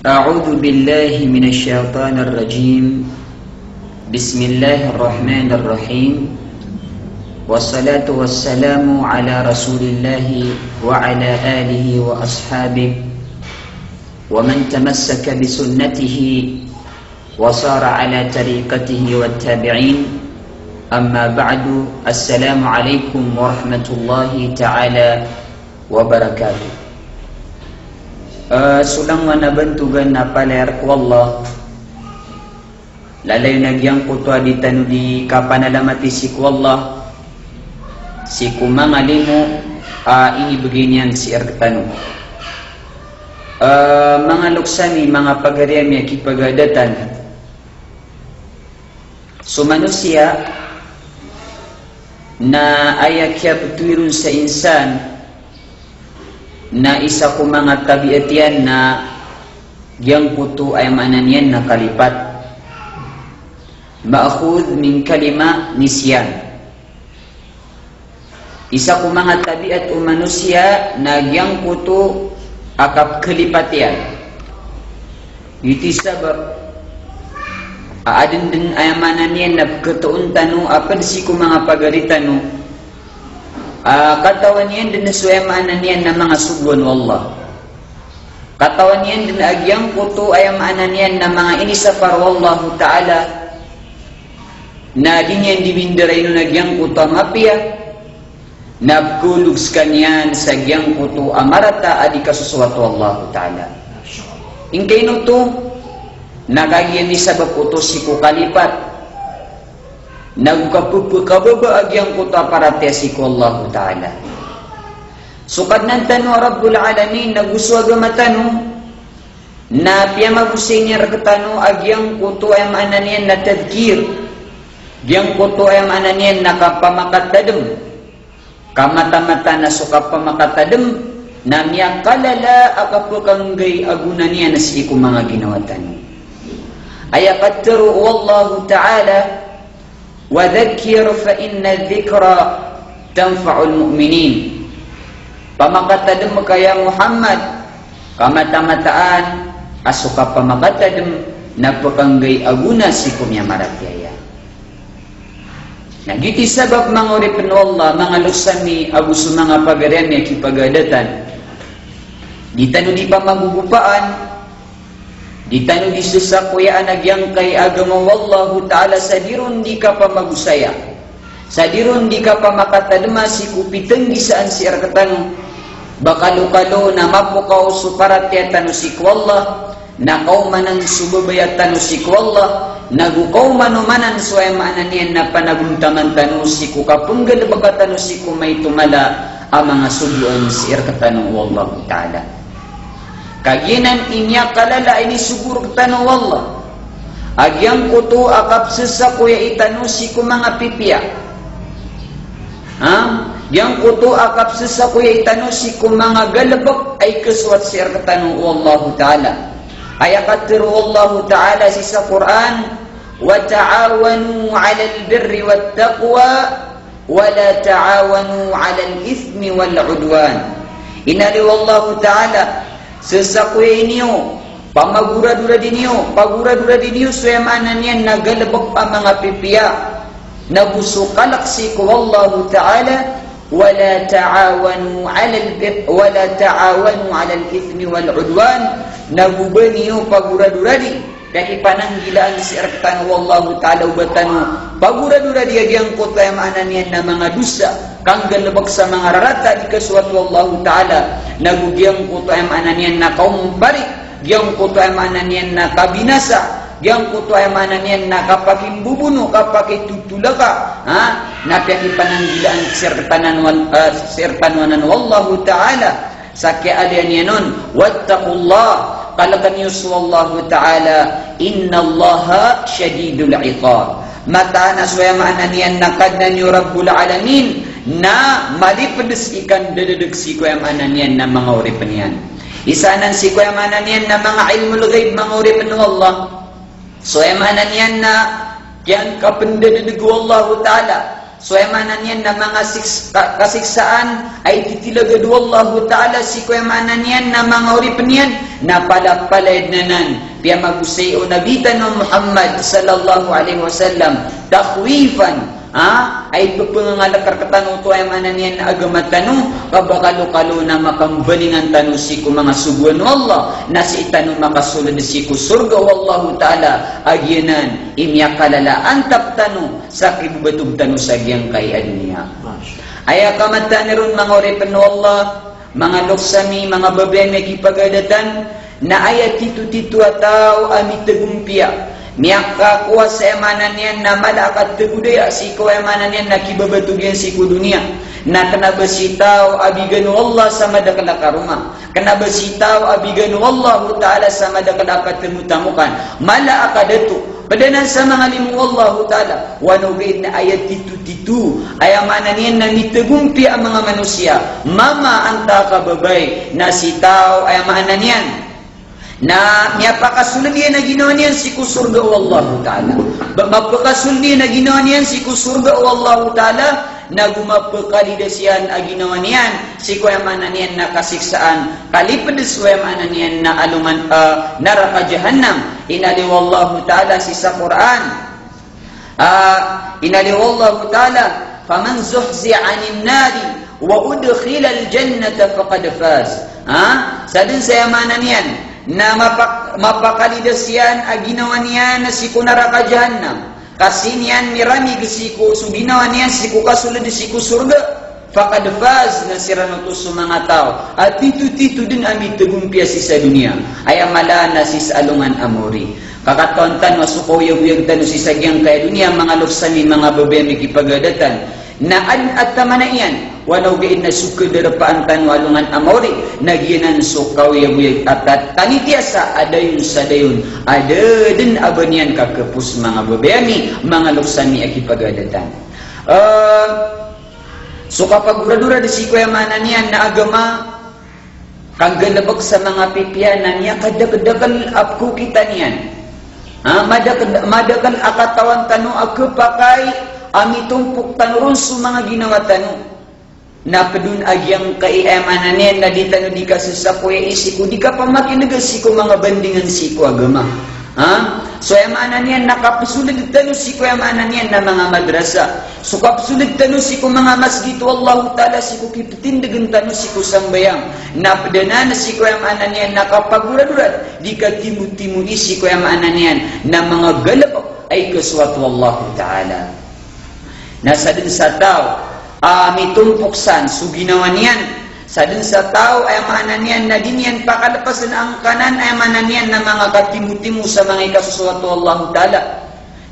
أعوذ بالله من الشيطان الرجيم. بسم الله الرحمن الرحيم. والصلاة والسلام على رسول الله وعلى آله وأصحابه ومن تمسك بسنته وصار على طريقته والتابعين. أما بعد. السلام عليكم ورحمة الله تعالى وبركاته. Sulang manabantugan na paler ko Allah lalay nagyang kutwa di tanu di kapanalamati si ko Allah si kumangalimu ini beginian si ertanu mga luksani mga pagariami kipagadatan so manusia na ayakya putwirun sa insan na isa ko mga tabiat yan na yang puto ay manan yan na kalipat ma'khudh min kalima nisyan. Isa ko mga tabiat o manusia na yang puto akap kalipat yan iti sabab aadin din ay manan yan na katuon tanu apan si ko mga pagaritano katawan yan din nasuyamanan yan na mga sugon wallah. Katawan yan din agyang kuto ayamanan yan na mga inisapar wallahu ta'ala na din yan dibindaray no nagyang kuto mapiya nabkulugs kanyan sa gyang kuto amarata adi kasuswat wallahu ta'ala. Ingkay no to nagagyan ni sabab kuto si kukalipat nagkapupukababa agyang kuta para tesi ko Allah Ta'ala. Sukad ng tanu Rabbul Alamin naguswaga matanu na piyamagusin niya rakatanu agyang kuto ay maananian na tadkir agyang kuto ay maananian na kapamakatadam kamata-mata na sukapamakatadam na miyakalala akapukanggay agunan niya na si ko mga ginawatan ayakatru wallahu Ta'ala وذكر فإن الذكرى تنفع المؤمنين. Pamakatadem kaya Muhammad kamata-mataan asuka pamakatadem nagpakanggay aguna si kumya maratyaya. Nagiti sabab mga uripen Allah mga luksami aguso mga pagaremi kipagadatan di tanu di pamagugupaan di tanu di susakuyaan agyang kay agama wallahu ta'ala sadirun di ka pa magusaya sadirun di ka pa makatadma si kupiteng di saan si arkatanu bakalu-kalu na mapukaw suparatyatanu si kwallah na kaumanan subabayatanu si kwallah nagukaw manumanan suayamanan yan na panaguntaman tanu si kukapunggal bagatanu si kumay tumala ang mga subuan si arkatanu wallahu ta'ala. Kaginan inya kalala ini sugur tanu wallah agyang kuto akap sesa kuya itanu si ku mga pipia yang kuto akap sesa kuya itanu si ku mga galabak ay keswat sir tanu wallahu ta'ala ayakatir wallahu ta'ala si sa Quran wa ta'awanu 'alal birri wat taqwa wa la ta'awanu 'alal ithmi wal 'udwan inali wallahu ta'ala sesakuya inyo pamagura-dura dinyo suyamanan yan nagalabak pa mga pipiya nabusukalak si ko wallahu ta'ala wala ta'awanu 'alal ithmi wal 'udwan nagubaniyo pagura-dura di dahil pananggilaan si arktan wallahu ta'ala ubatanu pagura-dura di agyang kutayamanan yan na mga dusa kang galabak sa mga rarata di kaswat wallahu ta'ala nagugyang kutayamanan yan na kaum barik gyang kutayamanan yan na kabinasa gyang kutayamanan yan na kapakimbubuno kapakitutulaka napiaki pananggilaan sirtanwanan wallahu ta'ala sakya alian yanon wattaqullah kalakan yusu wallahu ta'ala innallaha syadidul iqab mata na suyamanan yan nakadnan yu Rabbul Alamin na malipedes ikan dededek si kuyamanan yan na mga uripan yan isanan si kuyamanan yan na mga ilmul ghaib mga uripan Allah suyamanan yan na yan kapendededek wallahu ta'ala suemanan na mga kasiksaan ay titilaga wallahu ta'ala si kuemanan na mga uripnian na palapalaid nanan piya magusay o nabitan ng Muhammad sallallahu alaihi wasallam takhwifan ay papangalakar katanu to ay mananian na agamat tanu kabakalu-kalu na makambalingan tanu si ku mga subuan Allah na si itanu makasulod si ku surga wallahu ta'ala agyanan imya kalala antap tanu sa kibubatug tanu sa giyang kay dunia ay akamata nirun mga oripan Allah mga luksami mga babae may kipagadatan na ayat titu-titu ataw amit tegumpia Miyaka kuwa sa emanan yan na malakat tegudaya si kuwa emanan yan na kibabatugyan si ku dunia na kanabasitaw abiganu Allah sa madakalakarumah kanabasitaw abiganu Allah ta'ala sa madakalakat temutamukan mala akadatu padanan sa mga limu Allah ta'ala wanugid na ayat titu-titu ay amanan yan na mitagumpi ang mga manusia mama anta kababay na sitaw ay amanan yan na miyapakasulad niya na ginawa niyan si kusurga o Allah ta'ala mapakasulad niya na ginawa niyan si kusurga o Allah ta'ala na gumapakalidas yan ang ginawa niyan si kuyamanan niyan na kasiksaan kalipadas kuyamanan niyan na aluman naraka jahannam inaliw Allah ta'ala si sa Quran inaliw Allah ta'ala faman zuhzi anin nari wa udkhila al-jannata faqad faz sa dun sa yamanan yan na mapakalidas yan ang ginawa niyan na siku naraka jahannam kasi niyan mirami gisiku so ginawa niyan siku kasulad siku surga faqad faz na sirano sa mga tao at titu-titu din amit tegumpia si sa dunia ay malana si sa alungan amori kakatontan masukuyag-uyag tanu si sa giyang kay dunia mga luksami mga babae may kipagadatan na at tamanayan walaw gain na sukadarapaan tanwalungan amori nagyanan sukaw yabuyag at tanitiasa adayon sa dayon ada din abanian kakapus mga babayami mga luksami akipagadatan so kapag uradura di si kuyamanan niyan na agama kang galabag sa mga pipianan niya kadagdagal apko kita niyan madakal akatawan tanu ako pakay amitumpuk tanurun su mga ginawa tanu na pedun agyang kaiemanan niyan na di tanu di kasasapoy isiku di ka pamakilagas siku mga bandingan siku agama so emanan niyan nakapusulid tanu siku emanan niyan na mga madrasa so kapusulid tanu siku mga masjid wallahu ta'ala siku kipitindagan tanu siku sambayang na pedana na siku emanan niyan nakapagurad-urad di ka timu-timu isiku emanan niyan na mga galap ay kaswat wallahu ta'ala nasa din sa tao mitumpuksan so ginawa niyan sa din sa tao ay maanan niyan na din yan pakalapasan ang kanan ay maanan niyan na mga katimu-timu sa mga ikasusuwato Allah ta'ala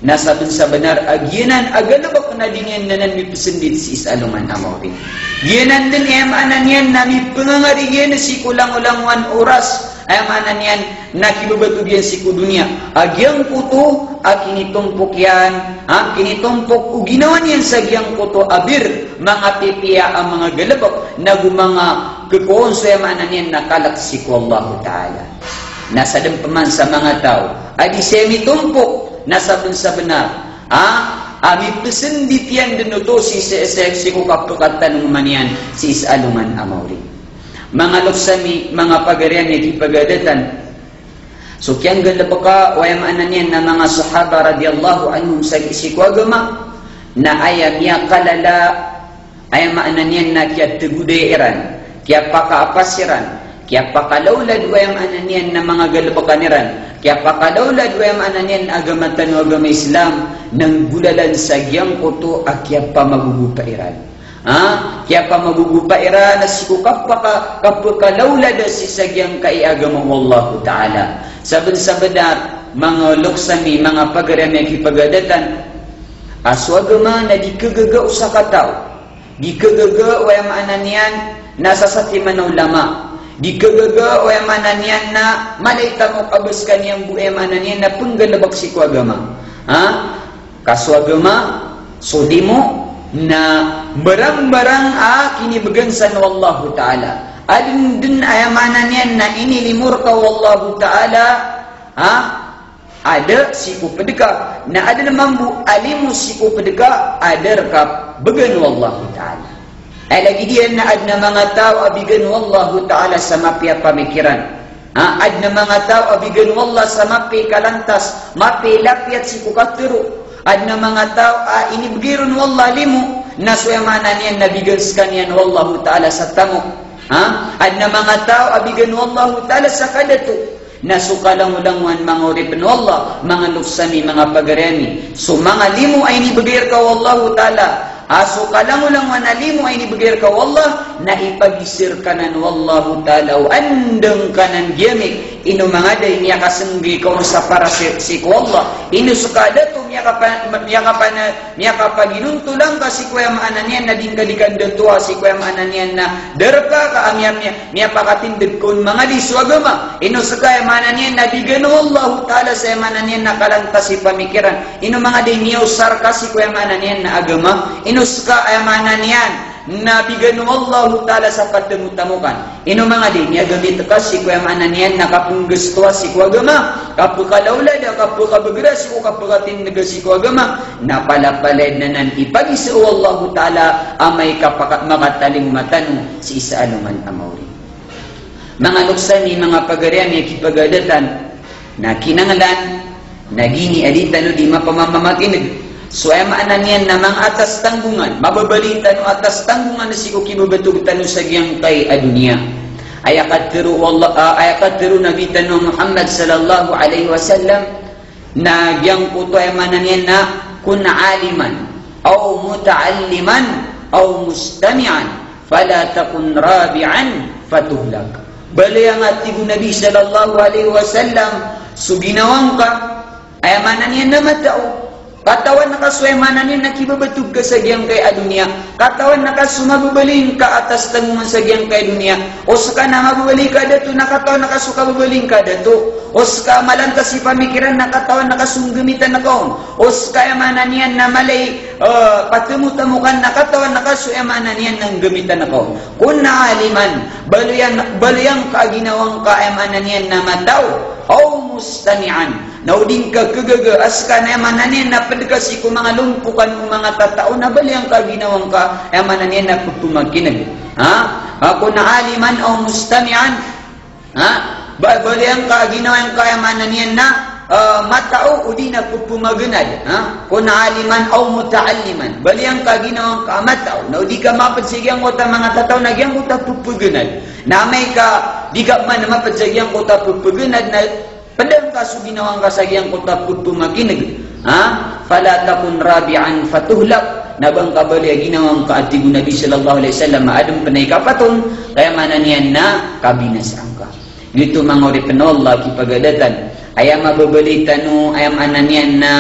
nasa din sa benar agyanan agalabak na din yan na nanmipasindit si isaluman amawin gyanan din ay maanan niyan na mipangangarigyan na si kulang-ulang oras ay maanan niyan na kibabatugyan si kudunya agyang puto kinitumpok yan kinitumpok o ginawa niyan sa agyang puto abir mga pipiya ang mga galabak na gumanga kukonso ay maanan niyan nakalaksi ko Allah ta'ala nasa dampaman sa mga tao ay di semitumpok nasa dun sa benar amipasindit yan dun ito si kukapukatan ng manian si isaluman amawri mga luksami, mga pagarian na kipagadatan so kiyang galabaka wayang anan yan na mga sahaba radiyallahu anhum sa isikwagama na ayam ya kalala ayam anan yan na kaya tegudairan kaya pakaapasiran kaya pakalawlad wayang anan yan na mga galabakaniran kaya pakalawlad wayang anan yan agamatan o agama Islam nang gulalan sa giyang kuto at kaya pa magugupairan kaya pa magugupairan na siku kapakalawlad si sagyang kaiagama wallahu ta'ala saban-sabanar mga luksami mga pagarami kipagadatan aswagama na di kagaga usa ka tao di kagaga o yamanan yan nasa satiman ng ulama di kagaga o yamanan yan na malaita mo kabas kaniyang buemanan yan na panggalabak si kuagama kaswagama sudi mo na barang-barang kinibagan sa wallahu ta'ala adun dun ayamanan yan na inilimur ka wallahu ta'ala ada siku pedekah, na ada mambu alimu siku pedekah, ada rekap began wallahu ta'ala. Lagi dia na adna mga tao abigan wallahu ta'ala sa mapi pamikiran. Adna mga tao abigan wallah sa mapi kalantas, mapi lapiat siku katero. Adna mga tao ini begirun wallah limu, na suyamanan yan nabigan skanian wallahu ta'ala sa tamo. Adna mga tao abigan wallahu ta'ala sa kadatu. Nasukalang-ulangwan mga uripan wallah, mga luksami, mga pagarami. So mga limu ay nibagir ka wallahu ta'ala. Sukalang-ulangwan na limu ay nibagir ka wallah, na ipagisir kanan wallahu ta'ala. Andang kanan giyamik, ino mga day niya kasanggi ka sa parasik wallah. Ino sukada to niya kapaginunto lang ka si kuya maanan yan na dingkadikan datua si kuya maanan yan na derka ka amyam niya pakatindid kun mga diswagama. Ino sukaya maanan yan na bigano wallahu ta'ala sa maanan yan na kalanta si pamikiran. Ino mga day niya usar ka si kuya maanan yan na agama. Ino sukaya maanan yan na bigano wallahu ta'ala sa patamu-tamukan. Ino mga din niya gamit ka si kuya maanan yan na kapunggustuwa si kuya agama. Kapagkalaulad, kapagkabagara si kuya kapagatindaga si kuya agama. Napalapalad na nan ipag-isa wallahu ta'ala amay kapakat makataling matano si isa anuman amawri. Mga luksani, mga pagarian niya kipagadatan na kinangalan nagini aditan no di mapamamamakinig. So ay maanan yan na mga atas tanggungan, mababalitan o atas tanggungan na siku kibabatugtan sa giyang kay adunia. Ayakatiru Nabi Tanu Muhammad sallallahu alaihi wasallam na giyang puto ay maanan yan na kun aliman aw muta'alliman aw mustami'an fala takun rabi'an fatuhlak. Bali ang atigo Nabi sallallahu alaihi wasallam so ginawang ka ay maanan yan na matao. Katawan nakaswemanan yan nakibabatug ka sa giyang kay adunia. Katawan nakasumababaling ka atas tanguman sa giyang kay dunia. O saka na mababali ka dato, nakatawan nakasukababaling ka dato. O saka malantas si pamikiran nakatawan nakasunggumitan na kaon. O saka emanan yan na malay patumutamukan nakatawan nakasuyamanan yan ng gamitan na kaon. Kung naaliman, baluyang kaginawang ka emanan yan na mataw. O mustami'an. Nauding ka kagaga aska na emananin na padkasi ko mga lumpukan o mga tatao na bali ang kaginawang ka emananin na pagtumakinag. Ako na aliman o mustami'an. Bali ang kaginawang ka emananin na matao o di na pupumaganad. Kung na aliman o muta'alliman. Bali ang kaginawang ka matao. Na di ka mapadsigyang ko ta mga tatao na gyang ko ta pupuganad. Na may ka di ka man mapadsigyang ko ta pupuganad na padang kaso ginawang kasagyang ko tapos tumakinig. Fala takun rabi'an fatuhlak. Nabang kabali ginawang kaatigo Nabi sallallahu alaihi wasallam maadong panay kapaton kaya manan yan na kabinasaan ka. Dito mga uripan Allah kipagadatan ayam mababalitan no ayam anan yan na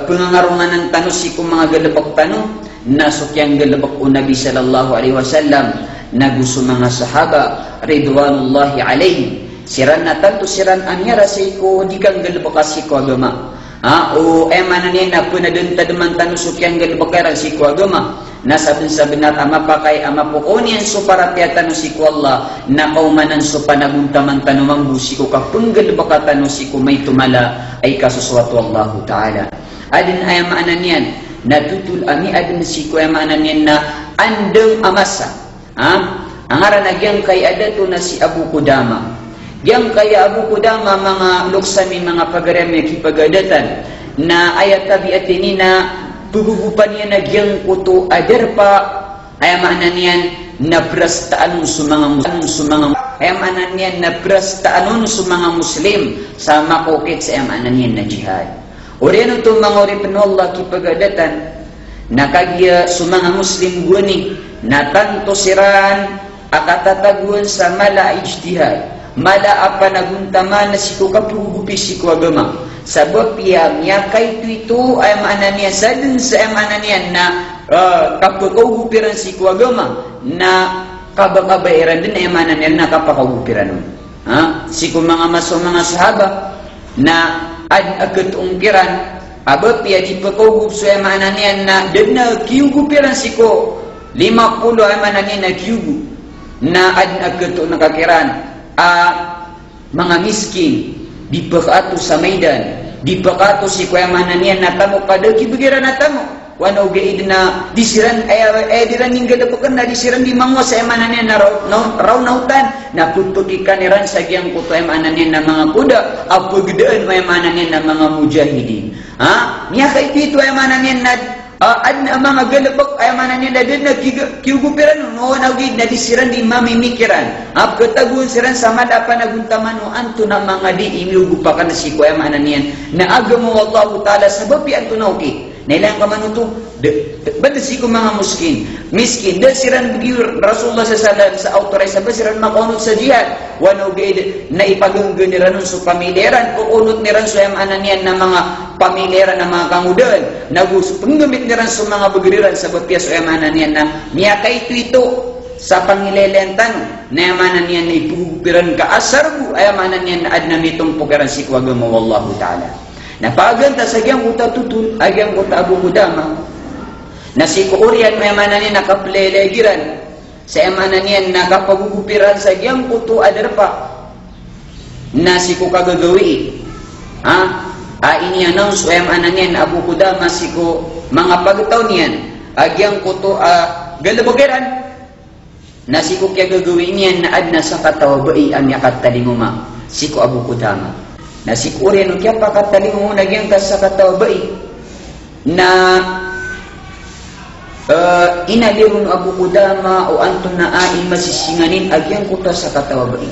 pengangarungan ng tano si kung mga galabak tano nasok yang galabak o Nabi sallallahu alaihi wasallam na gusto mga sahaba ridwanullahi alaihim. Siran na tanto siran anyara sa iko di kang galbakasi ko agama. O emanan yan na punadunta daman tanusok yang galbakaran si ko agama. Nasabin-sabin at ama pakay ama pukonian so para tiyatano si ko Allah na kaumanan so panaguntaman tanumang busi ko kapung galbakatano si ko may tumala ay kasuswatu Allah Ta'ala. Adin ay maanan yan natutul ami adin si ko ay maanan yan na andeng amasa. Ang aranagyan kay adato na si Abu Qudama. Yang kaya Abu Qudama mga luksami mga pagarami kipagadatan na ayat tabiat ini na tugugupan niya na giyang kuto adar pa ayamanan yan na prastaan sa mga ayamanan yan na prastaan sa mga Muslim sa makukit sa ayamanan yan na jihad. O rin ito mga uripan Allah kipagadatan na kagya sa mga Muslim guni na tanto siran akatataguan sa mala ijtihad. Mala apa naguntaman na siku kapugupi siku agama. Sabab yang kay itu ay maanan niya sa dun sa maanan niya na kapugupiran siku agama na kabakabayaran din ay maanan niya na kapakagupiran nun. Siku mga mga sahaba na agkatungkiran abab ya di pakugup so ay maanan niya na din na kiyugupiran siku 50 ay maanan niya na kiyugu na agkatung nakakiran mga miskin dipekatu sa Maidan, dipekatu si kuya mananian natamu pada kibigira natamu wano geidna disiran diran ninggal pekan na disiran di mangwa sa emananian na raw nautan na putukikan iran sa giyang kuto emananian na mga kuda apo gedaan may emananian na mga mujahidin niya kay dito emananian na adna mga galabak ay mananian na din na kiugupiran no nawid na disiran di mamimikiran ap katagun siran sama dapat naguntaman no anto na mga di imiugupakan na si kuya mananian na agamo Allah ta'ala sabab yan to nauki nailang ka manuto bada si ko mga miskin da siran bigir Rasulullah sallallahu sa autorize ba siran makunot sa jihad wano gid na ipagunggun ni ranon sa pamileran o unot ni ran sa mananian na mga pamileran na mga kangudan nagusto panggamit ni ran sa mga bagiriran sa bapya sa mananian na niya kay ito sa pangilelentan na mananian na ipugupiran ka asarbu ay mananian na adna mitong pukiran si kwagamo wallahu ta'ala napaganta sa giyang kuta tutun agyang kuta Abu Qudama na si kuurian may mananian nakaplelegiran sa mananian nakapagugupiran sa giyang kuto adarpa na si kukagagawi ini announce ay mananian Abu Qudama si ko mga pagtaw niyan agyang kuto galabagiran na si ko kaya gagawin niyan na adna sa katawabai ang yakatalimuma si ko Abu Qudama na si Korea no kaya pakataling mo nagyang ka sa katawabai na inalirun Abu Qudama o anton na ai masisinganin agyang kuta sa katawabai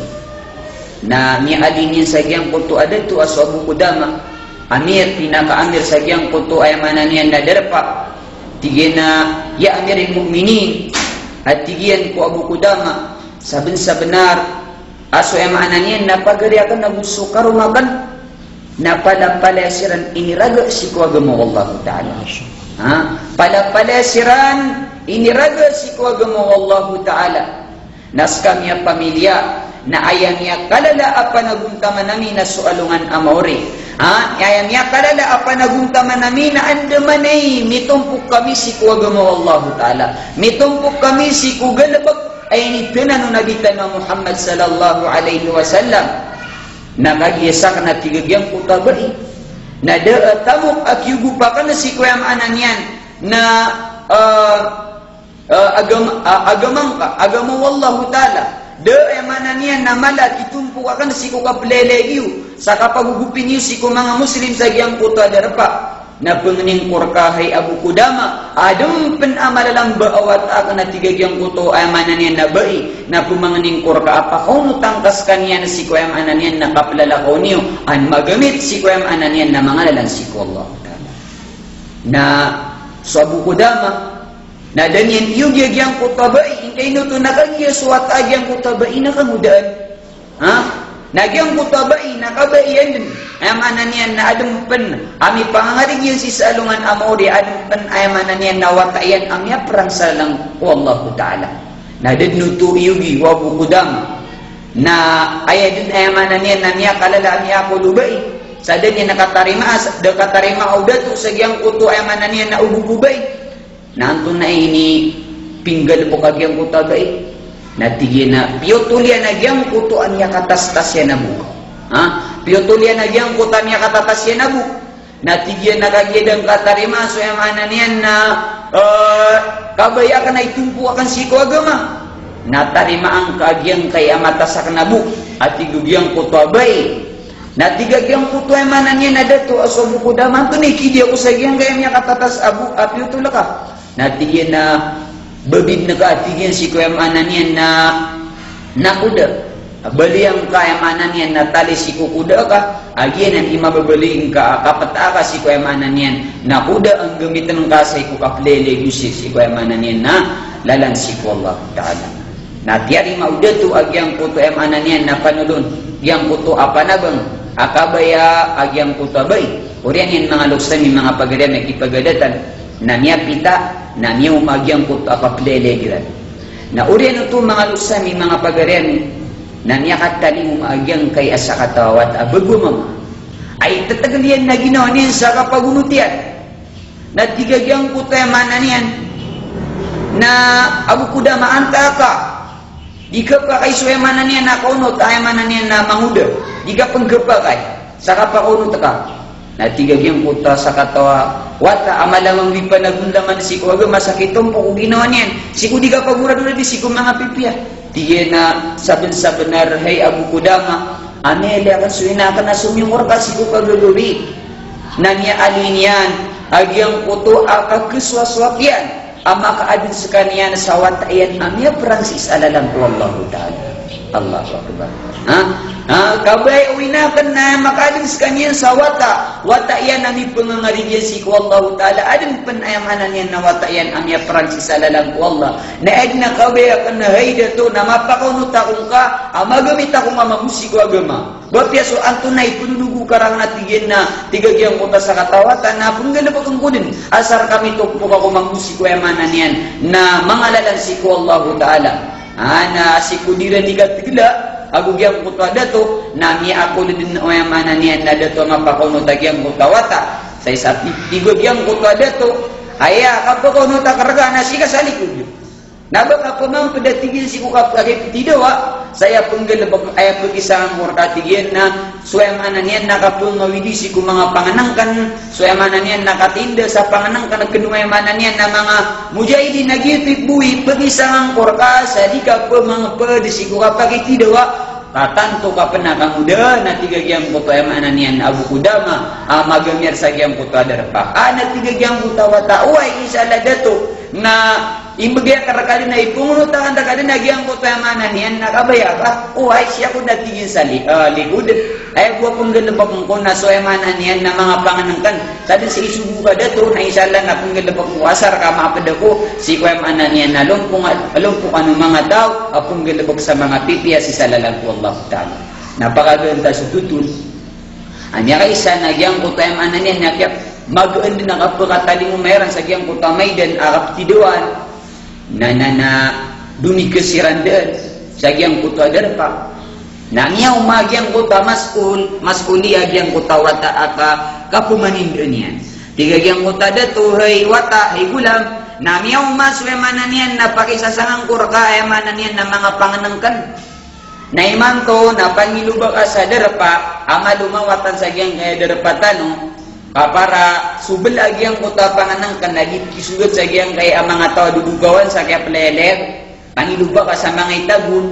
na mialin yan sa agyang kuto adto aso Abu Qudama amir pinaka-amir sa agyang kuto ay mananian na darpa tigyan na ya amirin mu'minin at tigyan ko Abu Qudama saben sa benar aso ay mananian na pagariakan na gusto karumakan na palapalasiran iniraga si kuagamo Allah ta'ala palapalasiran iniraga si kuagamo Allah ta'ala nas kami pamilya na ayam niya kalala apa naguntaman namin na sualungan amore ayam niya kalala apa naguntaman namin na andamanay mitumpok kami si kuagamo Allah ta'ala mitumpok kami si kugalabak ay nitinan ng Nabi na Muhammad sallallahu alaihi wasallam na kagiyasak na tigagyang kutabay na tamok at yugupakan na si kuyam ananyan na agama wallahu ta'ala mananian na mala titumpo akan si kukaplelegiyo sa kapagugupin niyo si mga muslim sa giyang kutadarpa na pengening kurkahay Abu Qudama adem penamalalang baawat akan na tigagyang kuto ay mananian na bai na pumangening kurka apa kung tangkas kaniya na si kuyam ananian na kaplalakaw niyo an magamit si kuyam ananian na mga lalansi ko Allah ta'ala na so Abu Qudama na danyan iyo giyagyang kuto bai hindi no to nakagiya suwat agyang kuto bai na kamudaan nagyang kutabay nakabaiyan din ay mananian na adumpen ami pangarig yun si salungan amori adumpen ay mananian na watayan amya perang salang wallahu ta'ala na dednutu iyugi Abu Qudama na ayadun ay mananian na niya kalala amya kulubay sa din nakatarima audatu sa giyang kuto ay mananian na ububay na antun na ini pinggal po kagyang kutabay natigyan na piyotulian na giyang kutuan niya katastasya na buk piyotulian na giyang kutuan niya katatasya na buk natigyan na kagyadang katarima so yung mananian na kabaya ka na itumpu akan siko agama natarima ang kagyang kay amatasak na buk at igugyang kutuabay natigagyang kutuan mananian na dato aso buku daman to ni kidi ako sa giyang kaya niya katatas abu apiyotula ka natigyan na babid na kaatigyan si kuyam ananian na nakuda baliang kayam ananian na tali si kukuda ka agyan ang imababaling ka kapataka si kuyam ananian nakuda ang gamitan ng kasay ko kaplele si kuyam ananian na lalansi ko Allah ta'ala na tiyari mauda to agyang kuto em ananian na panulun yang kuto apa na bang akabaya agyang kuto bay urian yan mga luksan yung mga pagarian na kipagadatan na niya pita na niya umagyang kuto apaplelegiran na urian ito mga luksan yung mga pagarian na niya kataling umagyang kay asa katawat abagumam ay tatagalian na ginawa niyan sa kapagunutian na tigagyang kuto em ananian na Abu Qudama anta ka di ka pa kay suemanan niya na kaunot ay manan niya na manguda di ka penggepa kay saka pakono taka. Na tiga giyang kota sakatawa wata amalamang di panagundaman siku agama sakitong po ginawa niyan. Siku di ka pagura doon di siku mga pipya. Tiga na saben-sabenar hay Abu Qudama amele akan suinakan na sumimur ka siku kagulubi. Nanya alinian agyang koto aka keswaswakyan ama kaadun sekanian sawat ayan amya Francis alalam ko Allah Ta'ala. Allahu Akbar. Kabay uwinakan na makadun sekanian sawata wata iyan ami pengangarigyan si ko Allah Ta'ala adun penayamanan yan na wata iyan amya Francis alalam ko Allah na edna kabay akan na hayda to na mapakaunot akong ka amagamit akong amamusi ko agama. Bapya so antunay punudugo karang natigyan na tigagyang kota sa katawatan na punggalabag ang kudin asar kami tokpo ka kumamusi ko yamanan yan na mangalalan si ko Allah Ta'ala na si kudiran di katigla agugyang kota dato nami ako din o yamanan yan na dato mapakunot agyang kota wata sa isa tigagyang kota dato aya kapakunot akarga na si kasalikod nabaka pamang padatigil si kukapagay pitidawa saya penggelebak ayat pegisang murkatigyan na suayamanan yan nakapungawidi si mga panganangkan suayamanan yan nakatinda sa panganangkan nagkanuayamanan yan na mga mujahidin nagitip buhi pegisang murka sa di ka pamang pwede si kukapagay tidawa tatanto ka penakamuda na tigagyang kuto ayamanan yan Abu Qudama magamir sa gyang kuto adarpa na tigagyang kuto wata uway isa ladato na imbagya karakali na ipungunutangan takali na gyang kuto ayamanan yan nakabaya ka uway siya ko natigin sa likod ay buwa pong galabak mo na so ayamanan yan na mga panganangkan sadin si isubu ka dato na isa lang na pong galabak mo asar ka mapada ko si ko ayamanan yan na lumpong ano mga tao apong galabak sa mga pipiya si salalang ko Allah Ta'ala napakaganda sa tutun anya ka isa na gyang kuto ayamanan yan na kaya mag-aan din nakapakatali mo mayroon sa gyang kuto maydan arap tiduan na dumi kesirandaan sa gyang kuto adarpa nangyaw magyang kuto maskuli agyang kuto wata aka kapumanindaan yan tiga gyang kuto dato hay wata hay gulam nangyaw maswemanan yan na pakisasangang kurka ayamanan yan na mga panganangkan na imanto na pangilubak sa darpa ama lumawatan sa gyang kaya darpatan no para subel agyang kota panganangkan lagi kisugat sa agyang kay ang mga tao dudugawan sa kaya pleler pangiluba ka sa mga itagun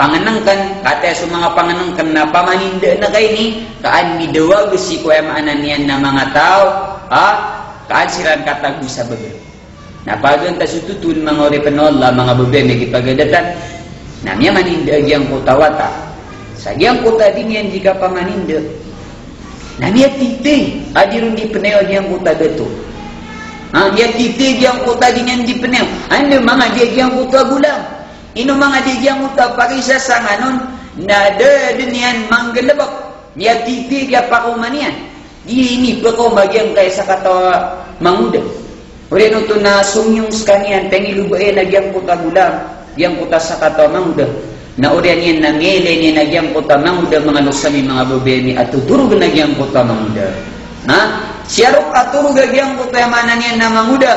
panganangkan kate sa mga panganangkan na pamaninda na kay ni kaan midawag si kuya maanan yan na mga tao kaan siran katagu sa baga napagan ta sututun mga oripanola mga babe may kipagadatan namya maninda agyang kota wata sa agyang kota din yan jika pamaninda namia tite adirun di peneo yang kota dato dia tite yang kota dengan di peneo anda mga dia yang kota gulang ino mga dia yang kota pakisa sanganon nada denian manggelebak dia tite dia pakumanian dia ini peko bagian kay sa kata manguda oreno to na sumyong skanian pengilubae na yang kota gulang yang kota sa kata manguda na orian yan nangele ni nagyang kota manguda mga lusami mga babemi at tuturog nagyang kota manguda siyarok at turog nagyang kota yamanan yan na manguda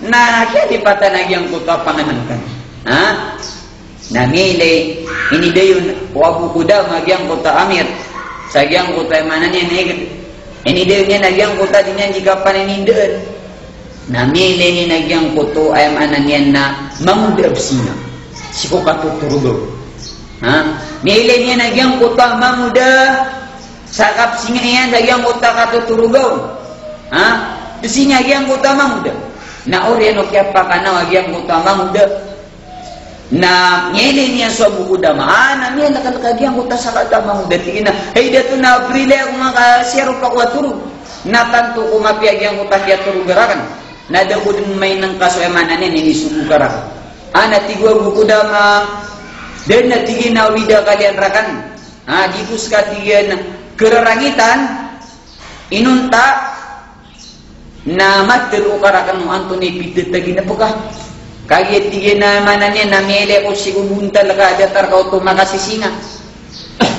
na kaya di pata nagyang kota panganangkan nangele ini dayon Abu Qudama nagyang kota amir sa nagyang kota yamanan yan ini dayon yan nagyang kota din yan jika paninindaan nangele ni nagyang kota yamanan yan na manguda absina siko katuturugaw nilai niya nagyang kota mamuda sakap singa yan nagyang kota katuturugaw desinya nagyang kota mamuda na oriano kaya pa ka na nagyang kota mamuda na nilai niya sa bukuda na niya nakalakagyang kota sa kata mamuda tigina ay dato na abrile ako makasiyaro pa kwa turug na tanto kumapiagyang kota kaya turugarakan na daw din may nang kasoyamanan yan inisugarakan natigwa bukuda dan natigin na wida kalian rakan dikus katigan kerarangitan inunta na matero karakan mo Anthony pidet tagi na pagka kaya tigin na mananya na mele o sigubuntal ka datar ka o tumakasisinga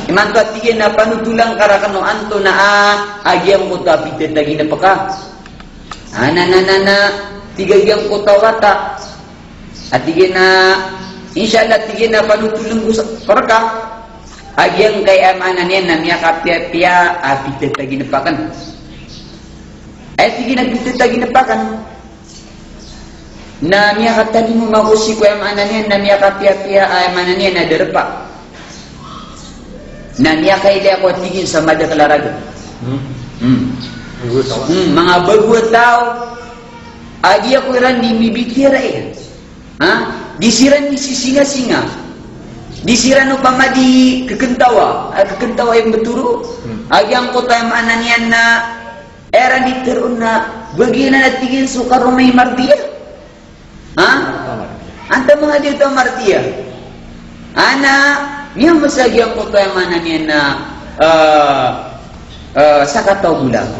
imanto at tigin na panutulang karakan mo Anto na agyang ko ta pidet tagi na pagka tigagyang ko tawata at tigin na inshallah tigin na panutulong ko sa parka agyang kay amanan yan namya kapya-pya apit ta ginapakan. Ay sige nagpit ta ginapakan. Namya katali mo makusi ko amanan yan namya kapya-pya amanan yan na derpa. Namya kay dia ko tigin sa madakalaraga. Mga bagwa tao agi ako ran di mibikira disiran ni sisinga-singa disiran upama di kekentawa yang beturu agi ang kota yang mananian na era di terun na bagian na tigin sukarumay martia anta mga dito martia ana niya masagi ang kota yang mananian na sakataw gulang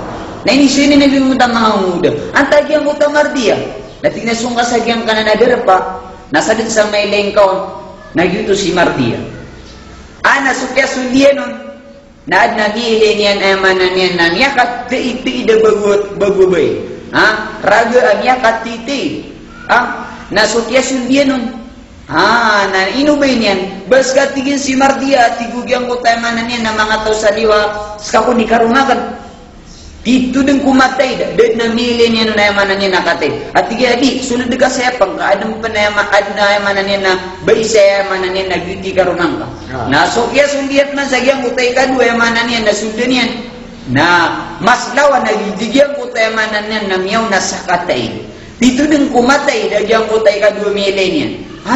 na ini sini nabimutan mga muda antagi ang kota martia nating nasungka sa giyang kananader pa nasa din sa may lengkaw nagyuto si martia ana sukya sundian nun naad nagihili niyan emanan niyan na niyakat ti da bagubay raga niyakat titi nasukya sundian nun na inubay niyan baska tigin si martia tigugyang kota emanan niyan na mga tao sa liwa skako ni karumakan dito din kumatay dahil namili niya na yamanan niya nakatay at tiga di sunod ka sa pang kaadang panayamanan niya na bay sa yamanan niya nagiti karunang ka nasokya sundiat na sa giyang utay ka dua yamanan niya na sundan yan na mas lawa nagigigyan utay yamanan niya na miyaw na sakatay dito din kumatay dahil giyang utay ka dua mili niya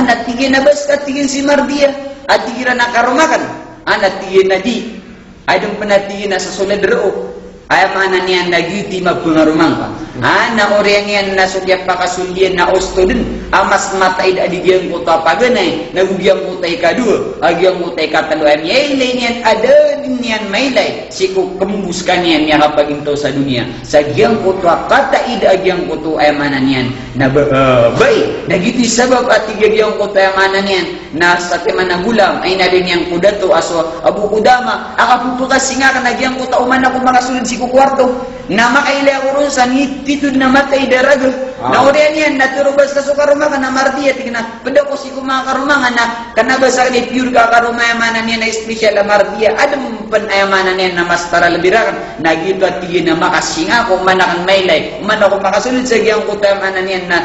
natigin na bas katigin si Mardia at tigira na karumakan natigin na di adong panatigin na sa sulad roo ay mana niyan nagiti magpungarumang pa. Na oriyan niyan nasudya pa kasulyan na osto din. Amas matay adigyan ko ta paganay. Nagugyang ko tay kadua. Agyang ko tay katalo ay maylay niyan ada din niyan maylay. Siku kembus ka niyan niya kapag into sa dunia. Sagyang ko ta kataid agyang ko to ay mana niyan na bay. Nagiti sabab at tigyang ko ta ay mana niyan na sa tema na gulam ay narin niyang kudato aso abu kudama. Akapupukas singa ka nagyang ko ta uman ako makasulod si kwarto na makaila urusan itu na matay daraga na orian yan naturubas ka so karumakan na martiya tigna pada ko si kumakarumangan na kanabasa ni pure ka karumamanan niya na special na martiya adam panayamanan niya na mas tara labirakan na gito at tigin na makasinga kung manakan maylay man ako makasunod sa giyang kutamanan niya na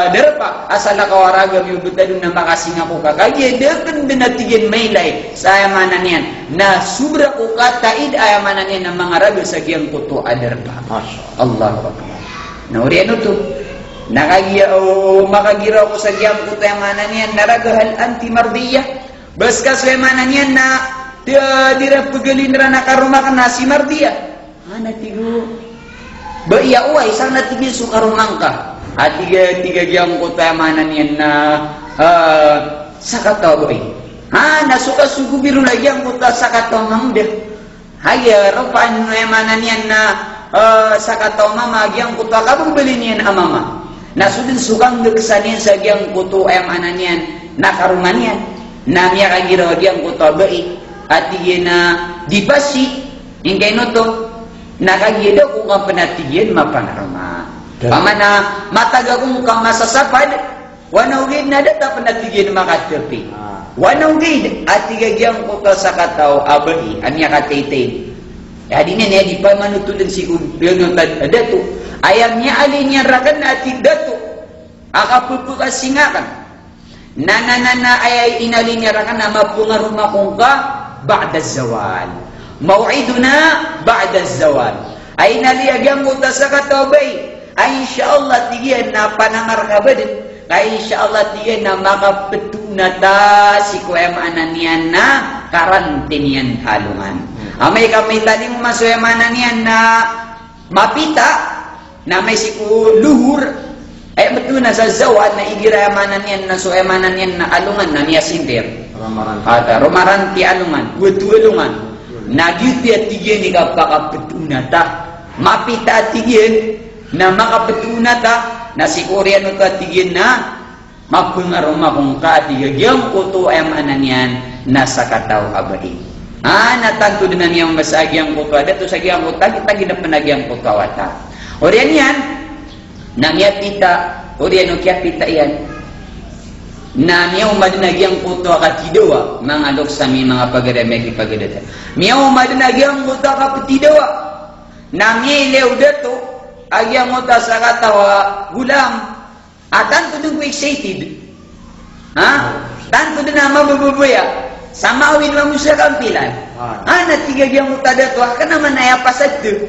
darapa asala kawaraga yung butadong na makasinga ko kakagya dakan din at tigin maylay sa ayamanan niya na subra ko kataid ayamanan niya na mga raga sa giyang kuto adarpa. Allahu Akbar. Na oriano to. Makagira ko sa giyang kuto ayamanan niya naragahal anti mardiyah. Baska sa ayamanan niya na dira pagalin ra nakarumakan na si mardiyah. Natigo. Ba iya uway sang natigil su karumang ka. At tiga giyang kuto ayamanan niya na sakataw boy. Nasuka sugu biru lagi yang kuta sakataw mamde. Haya rupaan emanan yan na sakataw mama yang kuta kabang beli niyan amama. Nasudin sukang deksanin sa yang kuto emanan yan nakaruman yan. Namya kagira yang kuta bai at na dipasi ingkay no to nakagida kung ang panatiyan mapanarama. Pamana mataga kung kang masasapad wanawid na data panatiyan makatapi. Wanong gid at tigagyang ko ka sa kataw abai anya kataytay. Jadi niya di pa manutulun si kubyong dato. Ayam niya alin niya rakan at dato. Akapupukas singakan. Nananana ay inalin niya rakan na mapungaruma kong ka ba'da zawal. Maw'iduna ba'da zawal. Ay inaliagyang ko sa kataw bay. Ay insyaallah tigiyan na panangar ka ba din. Kaya insyaallah tiyan na makapetuna ta si kuemanan niyan na karantinian halungan. Amay kami tadi masuyamanan niyan na mapita na may siku luhur. Ay betul na sa zawad na igiramanan niyan na suyamanan niyan na alungan na niya sindir. Romaranti alungan. Butualungan. Nagyuti at tiyan ni kapakapetuna ta. Mapita at tiyan na makapetuna ta. Na si Koreano ka tigin na mapungaruma kung katigagyang kuto ay mananyan na sa kataw abadi. Natanto din na niyang masagyang kuto. Dato sa gyang kuto, kita ginapanagyan kuto wata. Orian yan, nangyat kita, Koreano kya kita yan. na miyaw madinagyang puto akatidawa mga luksami mga pagadameki pagadata miyaw madinagyang puto akatidawa na miyaw dato agyang uta sa katawa gulam atan to dun excited tanto din na mabububaya sama awin mo sa kampilan natigagyang uta dato ka naman ay apasad to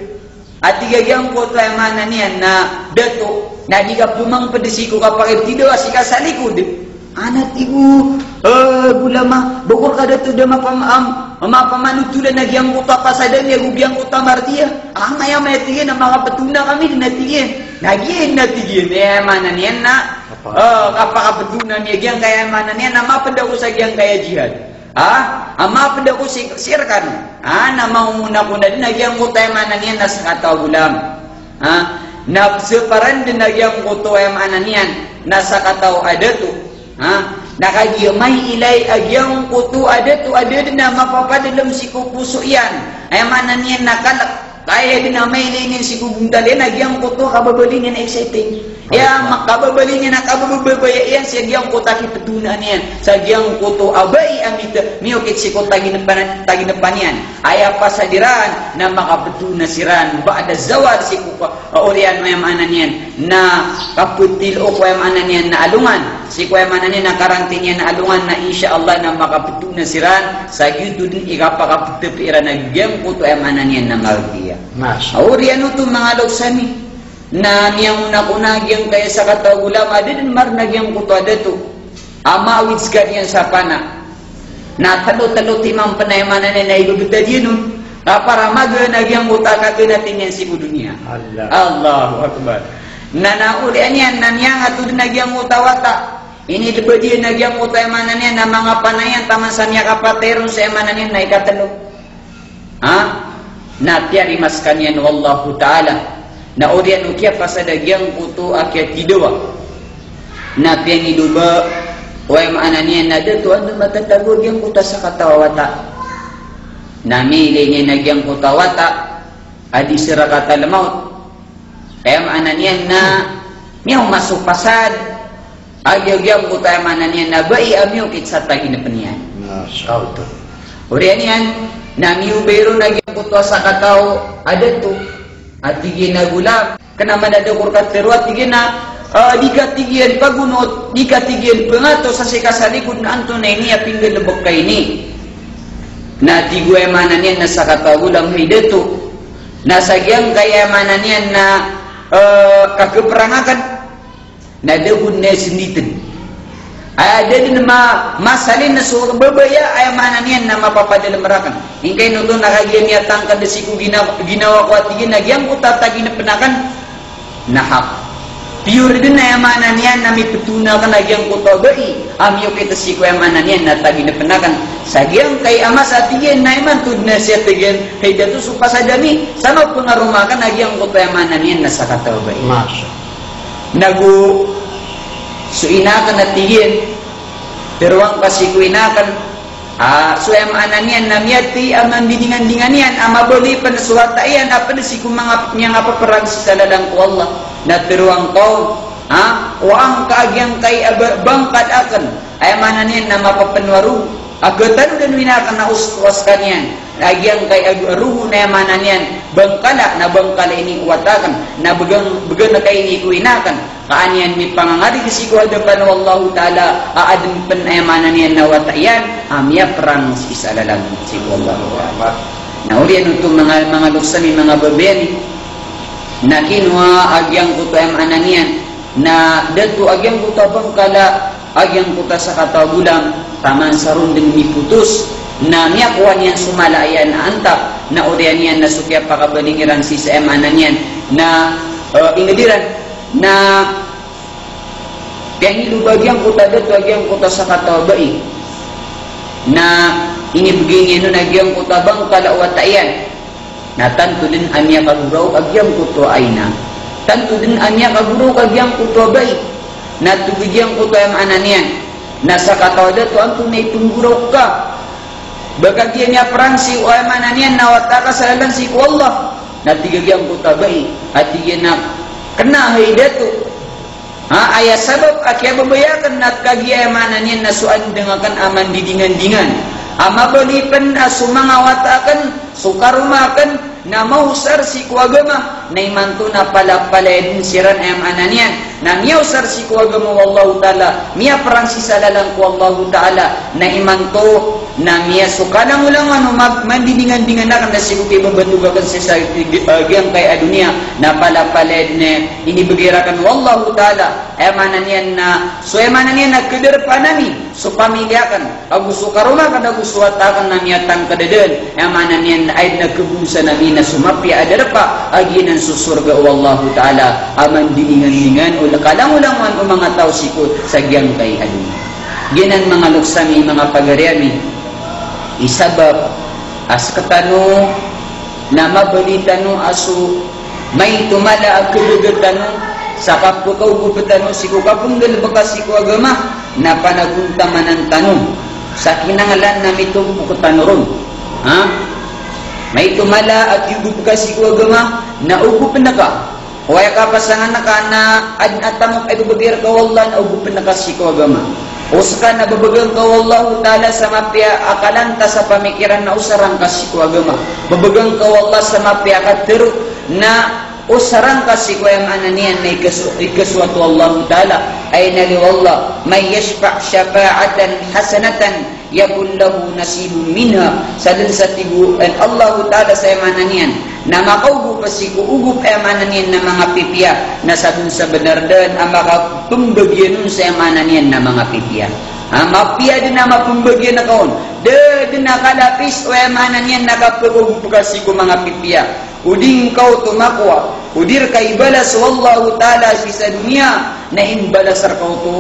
at tigagyang puto ay mana niyan na dato na di ka pumang padisiko kapag tidawa sika sa likod anak ibu gulama bokor kada tu dia mapamanutulan nagyang kuta pasadan ya gubyang kuta martia maya tigin na mga patuna kami natigin natigin mana niyan na kapakapatunan niya gyang kaya mana niyan na mapanda ko sa gyang kaya jihad mapanda ko sirkan na maumuna ko na din nagyang kuta mana niyan na sa kataw gulam na separan din nagyang kuta mana niyan na sa kataw adatu nakagiyamay ilay agyang kutu ada din na mapapadalam si kupuso yan ay mana niyan nakalak kaya din na may ilinin si kubundalin agyang kutu kababalin yan exciting makababalin yan nakabababaya yan si agyang kuta kipatunan yan sa agyang kutu abay amit miyokit si kuta taginapan yan ay pasadiran na makapatuna siran ba'da zawad si kupa orian may mana niyan na kaputil o kuya mana niyan na alungan si kuya mana niyan na karantin niya na alungan na insyaallah na makapatuna siran sa yudo din ikapakaputipiran na agyang kutu ay mana niyan na mardiya orian ito mga lausami na niyang nakunagyang kaya sa katagulam adin marnagyang kutu adato amawits ganyan sa pana na talo-talo timang panayamanan na naibagdad yun para magyang kuta kaganatin yan si dunia Allahu Akbar na naulian yan na niyang ato din nagyang utawata ini diba din nagyang utayamanan yan na mga panayan taman sa niya kapateron sa emanan yan na ikatalo na tiarimas kanyan wallahu ta'ala na urian ukia pasadagyang kutu akyat tidawa na piang iduba way maananian na dato ano matatagod yung kuta sa katawata na mili niya nagyang kutawata adi sira katalamaut ay maananian na miyong masupasad agyagyang kuta ay maananian na bai amyong kitsa taginapan niyan urian yan na miyubero nagyang kuta sa kataw adato at tigin na gulam kanaman na dakur kateruat tigin na di katigyan pagunot di katigyan pengato sa sikasalikod na anto na ini aping galabok kay ni na tigwe manan yan na sa katagulam hideto na sagyang kaya manan yan na kakeperangakan na dahun na sinitin ada din masalin na suwag babaya ay manan yan na mapapadalmarakan hingkay nuto nakagyan niya tangkad na siku ginawa ko at tigin nagyang ko tatagin na penakan nahak pure din na yamanan yan na may petuna ka nagyang ko tabai amyo kita siku yamanan yan na tagin na penakan sagyang kay amas at tigin na iman tud na siya tigin kay dato supasadami sama pengarumakan nagyang ko yamanan yan na sa katabai nagu so inakan na tigin teruang pasiku inakan so emanan yan namiyati aman didingan-dingan yan amabali pa na suwata yan apa na siku mga apa perang sa lalang ko Allah na teruang kau waang kaagyang kay bangkad akan ay manan yan na mapapanwaru agatan dan winakan na uswas kanyan agyang kay ruhu na manan yan bangkala na bangkala ini uwatakan na begang na kay ini kuinakan kaanyan mi pangangari kasi ko hadapan wallahu ta'ala aadun panayamanan yan na watayan amya perang si isalalang si wallahu ta'ala na urian untuk mga luksami mga babeni na kinwa agyang kuto ayamanan yan na datu agyang kuto bangkala agyang kuta sa katagulam taman sarun din miputus na miyakuan yan sumalayan na antap na urian yan na sukya pakabalingiran si sa emanan yan na ingadiran na kaya nilubagyang kuta dato agyang kuta sa katabai na inibigin yun agyang kuta bang kalawatayan na tanto din anya kaguraw agyang kuto ay na tanto din anya kaguraw agyang kuto bay na tubigyang kuto yung ananian na sa katawa dato ang tunay tungguraw ka bagagyan niya pransi o ay mananian na wataka sa lalang si Allah na tigagyang kuto bay at tigyan na kenahay dato Ayah sabab akia babayakan nak kagi amanannya nasuan dengakan aman didingan-dingan. Ama belipen asu mangawatakan sukarumakan na mausar si kuagama na imanto na palapalaydin siran amananyan na miya usar si kuagama wallahu ta'ala miya perang si salalang ku wallahu ta'ala na imanto na miya sukanang ulangan mandidingan-dingan na kan na si kuki babandugakan sa giyang kay adunia na palapalaydin ini begirakan wallahu ta'ala amananyan na so amananyan na kederpanami so pamilyakan agus sukaruna kan agus suwatakan na miyatan kadeden amananyan na ay nagkabusa na na sumapya adarpa aginan susurga wallahu ta'ala aman diningan-ningan o lakalang-ulangan o mga tao sikot sa giyang kay adunia. Ginan mga luksami, mga pagaryami isabab as katano na mabalitano aso may tumala ang kalugatano sa kapukaw gupatano siku kapunggal baka siku agama na panaguntaman ang tanong sa kinangalan na mitong pukutanoron may tumala at yugup ka si agama na ugup na ka kaya kapasangan na ka na adnatamok ay babagir ka wallah na ugup na ka si agama o saka na babagang ka wallah ta'ala sa mapya akalanta sa pamikiran na usarang ka si agama babagang ka wallah sa mapya katirot na usarang ka si kuyang ananian na ikaswatu Allah ta'ala ay nali wallah may yashfa' syafa'atan hasanatan yakul lahu nasibun minha sadin sa tiguan Allah ta'ala sa emananian na makaugup pasiku ugup emananian na mga pipya na sadun sa benardan ang makapambagyan sa emananian na mga pipya mapia din na mapambagyan na kaon din na kalapis o emananian na kapagugup pasiku mga pipya uding kau tumakwa udir kay balas wallahu ta'ala sa dunia na inbalasar kau tu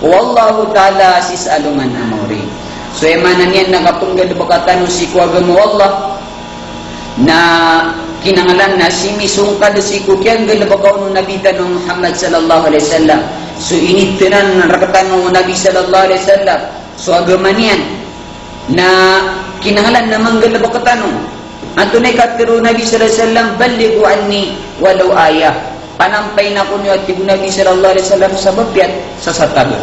wallahu ta'ala sa alungan amori. So emanan yan nakapunggal bakatan si kuagama wallah na kinangalan na si misungkad si kukyan galabakaw ng nabitan ng Muhammad sallallahu alaihi wasallam. So initinan ng rakatan ng Nabi sallallahu alaihi wasallam. So agama niyan na kinangalan na manggalabakatan ng antunay katiro Nabi sallallahu alaihi wasallam balighu anni walau ayah panampay na kunyo at tibu Nabi sallallahu alaihi wasallam sa bapiat sa satabi.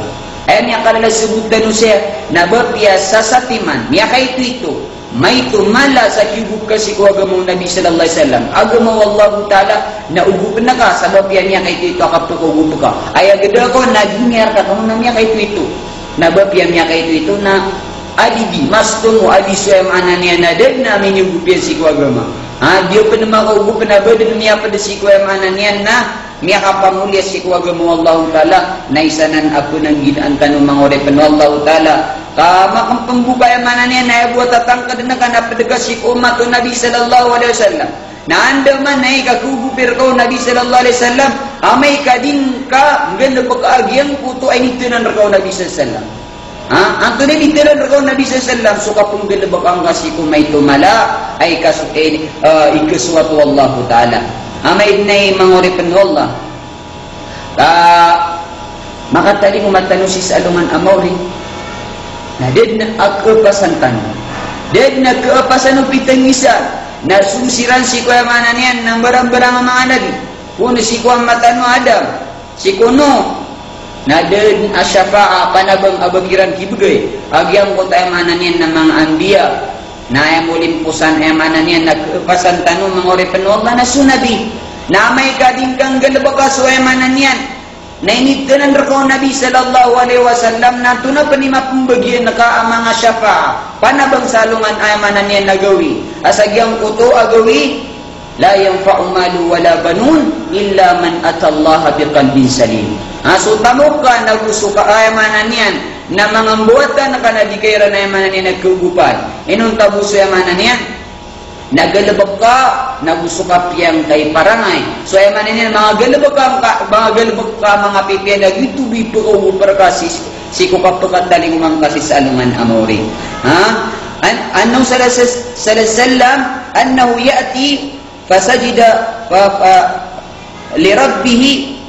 Ayan niya kalala sebutan siya na bapya sa satiman niya kay ito may tumala sa kibuk kasi ko agama Nabi sallallahu alaihi wasallam agama wallahu ta'ala na ugup na ka sa bapya niya kay ito kapag-ugup ka ay agad ako naghingar ka kung niya kay ito na bapya niya kay ito na adigi mas tungo adiso yung ananiya na din namin yung gupian si ko agama dia pa naman kaugup na ba din niya pa si ko yung ananiya na miya kapamulia si kuwagamu wallahu ta'ala na isanan ako ng ginaan tanong mga orepan wallahu ta'ala makampambubaya manan niya na buat tatangkad na ka na padagas si umat o Nabi sallallahu alaihi wasallam na anda man na ikakugupir ko Nabi sallallahu alaihi wasallam amay ka din ka ganda pagkaagyang puto ay nitinan ko Nabi sallallahu alaihi wasallam ang tunay nitinan ko Nabi sallallahu alaihi wasallam suka pong ganda bakang kasi kung may tumala ay ikaswatu wallahu ta'ala amay na mga oripan wallah makatali mo matanong si salungan amawri na ded na akapasan tanong ded na kaapasan ng pitang isa na susiran si kuya manan yan ng barang-barang mga nabi kuno si kuya matano Adam si kuno na ded asyafa'a panabang abagiran kibugay agyang ko tayo manan yan ng mga anbiya na ay mulimpusan emanan yan nagpasan tanong mga oripan wallah na sunabi na may kading kang galabakas o emanan yan na initanan ko Nabi sallallahu alaihi wasallam na ito na panimapambagyan na ka ang mga syafa'a panabang salungan emanan yan nagawi asagyang kuto agawi la yanfa'u malu wala banun illa man atallaha biqalbin salim so tamok ka nagusto ka emanan yan na mga buwatan na kanadikayra na emanan yan nagkugupan inong tabuso emanan yan nagalabag ka nagusto ka piyang kay parangay so emanan yan mga galabag ka mga pipiya nagitubi po o perkasis si kukapagkataling umang kasi sa alungan amori anong salasallam annahu ya'ti fasajida lirabbihi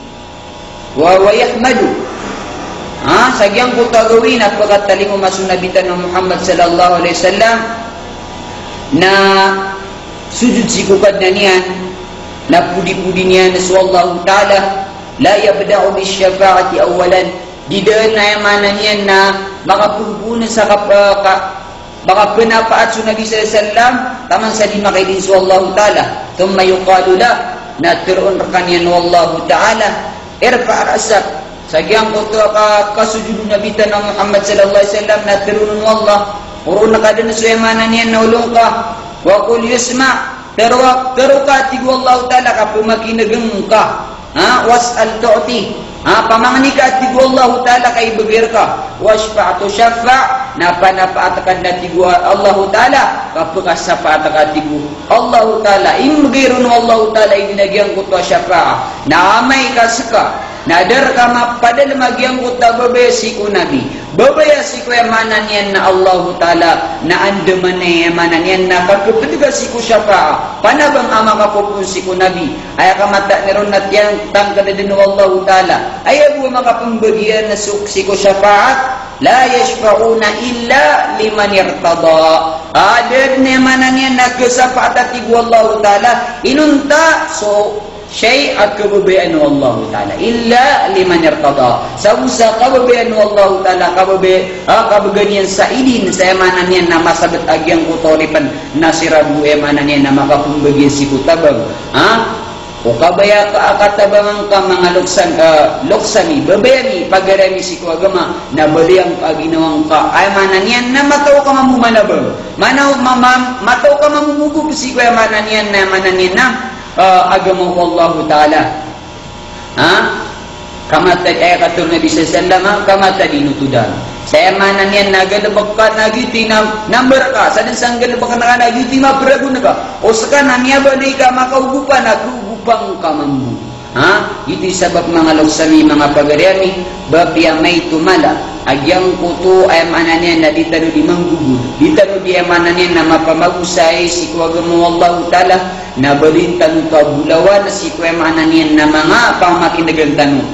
wa yahmadu sagyang ko tagawin at pagkataling umasunabitan ng Muhammad sallallahu alaihi wasallam na sujud si kukad na niyan na pudi-pudi niya na wallahu ta'ala la yabda'u bisyafa'ati awalan di dana mananya na mga purbuna sa baka penapaat sa Nabi sallallahu alaihi wasallam taman sa di makaidin sa Allah Ta'ala thumma yuqalu la na turun rakanian wallahu Ta'ala irfa' ra'sak sagyang ko to kasujud Nabi tanang Muhammad sallallahu alaihi wasallam na turun wallah urun nakadana sa mananya na ulong ka wa qul yusma' pero ka tigu Allah Ta'ala ka pumakinagem ka was'al tu'ti pamangani ka tigu Allah Ta'ala kay bagir ka wasfa'atu syaffa' napa-napaatakan na tigu Allah Ta'ala kapakas sapaatakan tigu Allah Ta'ala imgirun Allah Ta'ala ibinagyang kutwa syafa'a naamay ka saka nadar ka mapadal magyang kutwa babesi ko Nabi babesi ko yamanan yan na Allah Ta'ala na andaman na yamanan yan na kapapitiga si ko syafa'a panabang ama kapupun si ko Nabi ay kamata niron at yan tangkadadin Allah Ta'ala ay abu makapambagian na si ko syafa'at la yashfa'una illa liman irtada adad ne mananya nagsapaat ti Allah Ta'ala inunta so syai' akababayan Allah Ta'ala illa liman irtada sa usa kababayan Allah Ta'ala kabaganian sa idin sa mananya na masabet agyang utolipan nasirabu mananya na makapumbagian si kutabang o kabaya ka akatabangan ka mga luksani babayani pagarami si ko agama na baliyang ginawang ka ay mananian na mataw ka mamumanabang mataw ka mamumugub si ko mananian na agama Allah Ta'ala kamata ay katul Nabi sallallahu alaihi wasallam kamata dinutudan saya mananian nagadabak ka nagiti na number ka sa dansang gadabak ka nagiti mabrago na ka o saka namiya ba di ka makaugupan bang kamambu iti sabab mga luksami mga pagariami bapya may tumala agyang kuto ay mananian na ditano di manggugud ditano di mananian na mapamagusay si kuwagamu Allah Ta'ala na balintan ka bulawan si kuwa mananian na mga pamakindagang tano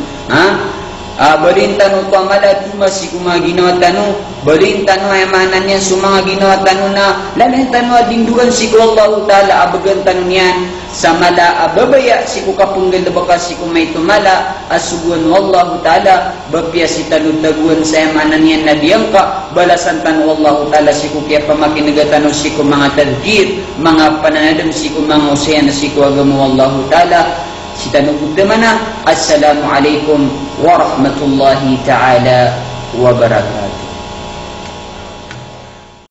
balintano to malatuma si kuma ginawa tano balintano ay mananian sa mga ginawa tano na lalintano adindugan si ko Allah Ta'ala abagan tano niyan sa mala ababaya si ko kapunggal baka si ko may tumala asuguan Allah Ta'ala bapya si tanutaguan sa mananian na diyangka balasan tano Allah Ta'ala si ko kaya pamakinagatan si ko mga tadgir mga pananadam si ko mga usayan si ko agamu Allah Ta'ala sitanugod naman na Assalamualaikum warahmatullahi ta'ala wabarakatuh.